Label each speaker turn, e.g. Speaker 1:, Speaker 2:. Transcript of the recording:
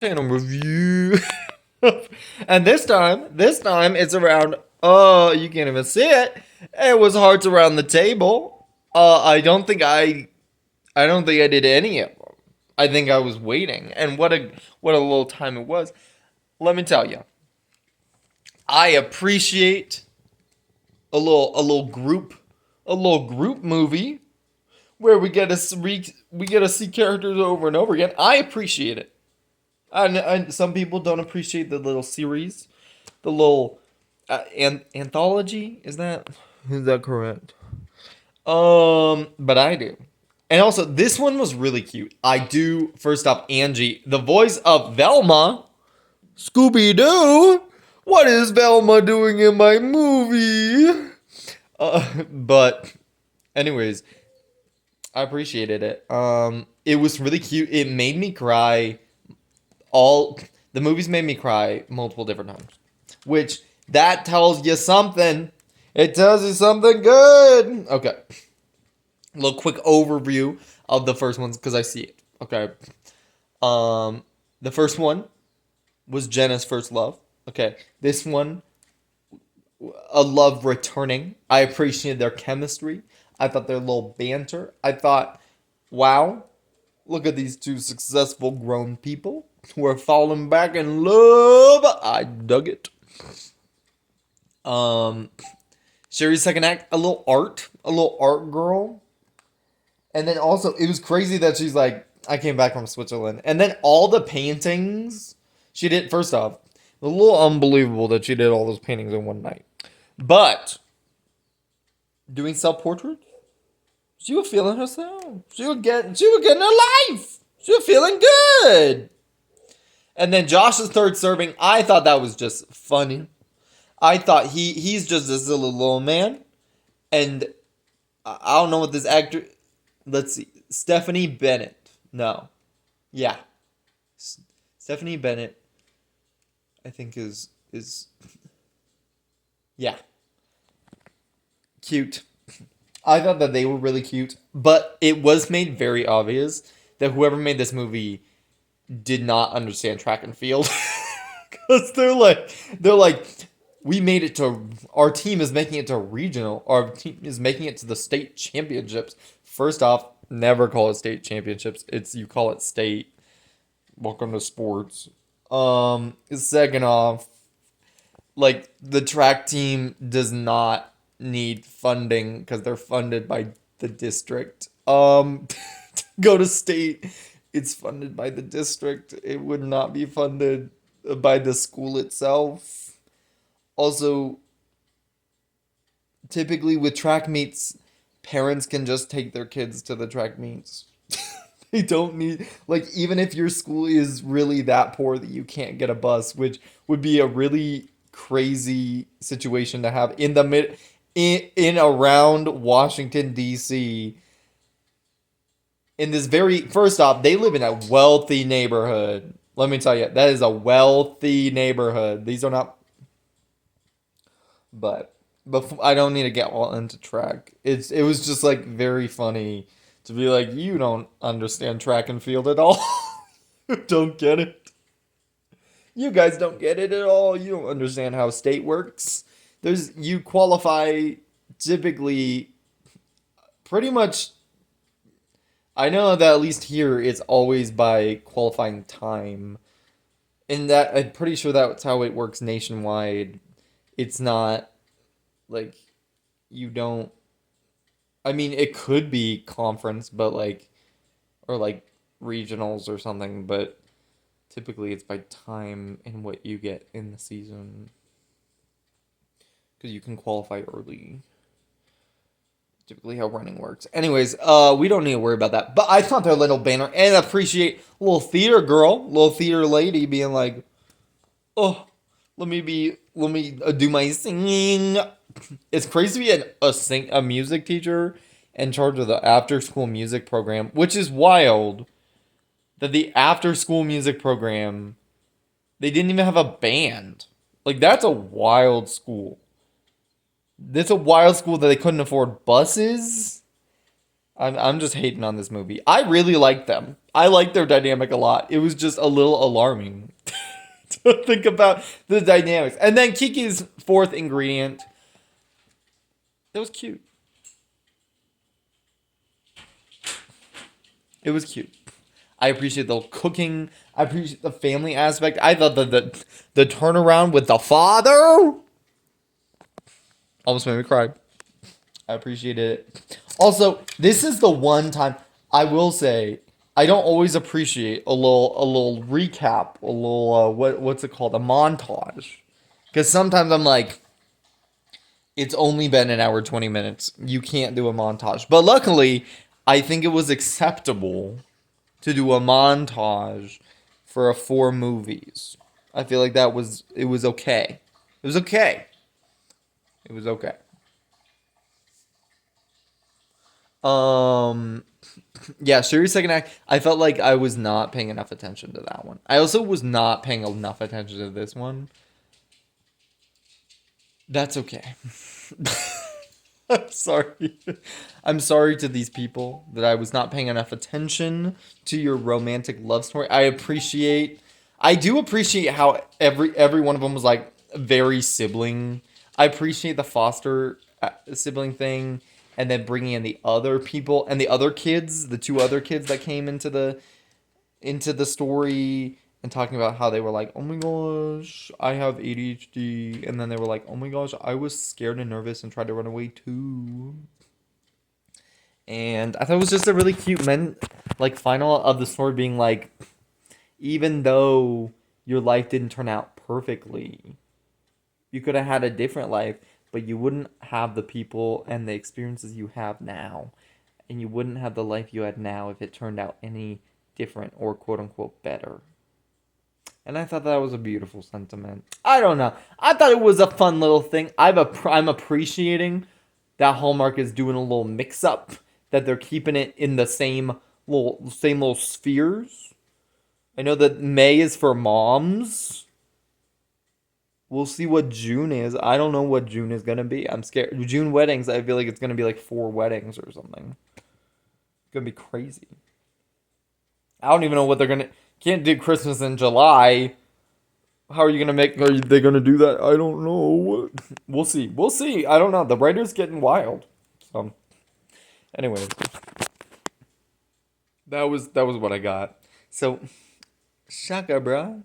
Speaker 1: channel review. And this time it's around. You can't even see it. It was hearts around the table. I don't think I did any of them. I think I was waiting, and what a little time it was. Let me tell you, I appreciate a little group movie where we get to see characters over and over again. I appreciate it. And some people don't appreciate the little series, the little anthology. Is that correct? But I do. And also, this one was really cute. I do. First off, Angie, the voice of Velma, Scooby Doo. What is Velma doing in my movie? But, anyways, I appreciated it. It was really cute. It made me cry. All the movies made me cry multiple different times, which that tells you something. It tells you something good. Okay, a little quick overview of the first ones because I see it. Okay, the first one was Jenna's first love. Okay, this one, a love returning. I appreciated their chemistry. I thought their little banter. I thought, wow, look at these two successful grown people who are falling back in love. I dug it. Um, Sherry's second act, a little art girl. And then also, it was crazy that she's like, I came back from Switzerland. And then all the paintings she did, first off, a little unbelievable that she did all those paintings in one night. But doing self portraits, she was feeling herself. She was getting her life. She was feeling good. And then Josh's third serving, I thought that was just funny. I thought he's just this little man. And I don't know what this actor. Let's see. Stephanie Bennett. No. Yeah. Stephanie Bennett, I think is yeah. Cute. I thought that they were really cute, but it was made very obvious that whoever made this movie did not understand track and field. Because they're like, we made it to, our team is making it to regional, our team is making it to the state championships. First off, never call it state championships. You call it state. Welcome to sports. Second off, like the track team does not need funding because they're funded by the district. To go to state, it's funded by the district. It would not be funded by the school itself. Also, typically with track meets, parents can just take their kids to the track meets. They don't need, like, even if your school is really that poor that you can't get a bus, which would be a really crazy situation to have in the mid in around Washington D.C. In this very, first off, they live in a wealthy neighborhood. Let me tell you, that is a wealthy neighborhood. These are not, but I don't need to get all into track. It was just like very funny to be like, you don't understand track and field at all. You don't get it. You guys don't get it at all. You don't understand how state works. You qualify typically pretty much. I know that at least here it's always by qualifying time. And that I'm pretty sure that's how it works nationwide. It's not like you don't, I mean, it could be conference, but like, or like regionals or something, but typically it's by time and what you get in the season. Because you can qualify early. Typically how running works. Anyways, we don't need to worry about that. But I thought their little banner, and appreciate little theater girl, little theater lady being like, oh, let me do my singing. It's crazy to be a music teacher in charge of the after school music program, which is wild that the after school music program, they didn't even have a band. Like, that's a wild school. That's a wild school that they couldn't afford buses. I'm just hating on this movie. I really like them. I like their dynamic a lot. It was just a little alarming to think about the dynamics. And then Kiki's fourth ingredient. It was cute. It was cute. I appreciate the cooking. I appreciate the family aspect. I thought the turnaround with the father almost made me cry. I appreciated it. Also, this is the one time I will say I don't always appreciate a little recap, a little what's it called, a montage, because sometimes I'm like, it's only been an hour 20 minutes. You can't do a montage. But luckily, I think it was acceptable to do a montage for a four movies. I feel like it was okay. It was okay. It was okay. Um yeah, Shuri's second act, I felt like I was not paying enough attention to that one. I also was not paying enough attention to this one. That's okay. I'm sorry. I'm sorry to these people that I was not paying enough attention to your romantic love story. I do appreciate how every one of them was like very sibling. I appreciate the foster sibling thing, and then bringing in the other people and the other kids, the two other kids that came into the story, and talking about how they were like, oh my gosh, I have ADHD. And then they were like, oh my gosh, I was scared and nervous and tried to run away too. And I thought it was just a really cute like final of the story being like, even though your life didn't turn out perfectly, you could have had a different life, but you wouldn't have the people and the experiences you have now. And you wouldn't have the life you had now if it turned out any different or quote unquote better. And I thought that was a beautiful sentiment. I don't know. I thought it was a fun little thing. I'm appreciating that Hallmark is doing a little mix up. That they're keeping it in the same little spheres. I know that May is for moms. We'll see what June is. I don't know what June is gonna be. I'm scared. June weddings. I feel like it's gonna be like four weddings or something. It's gonna be crazy. I don't even know what they're gonna. Can't do Christmas in July. How are you gonna make? Are they gonna do that? I don't know. We'll see. We'll see. I don't know. The writer's getting wild. So, anyways, that was what I got. So, shaka, bruh.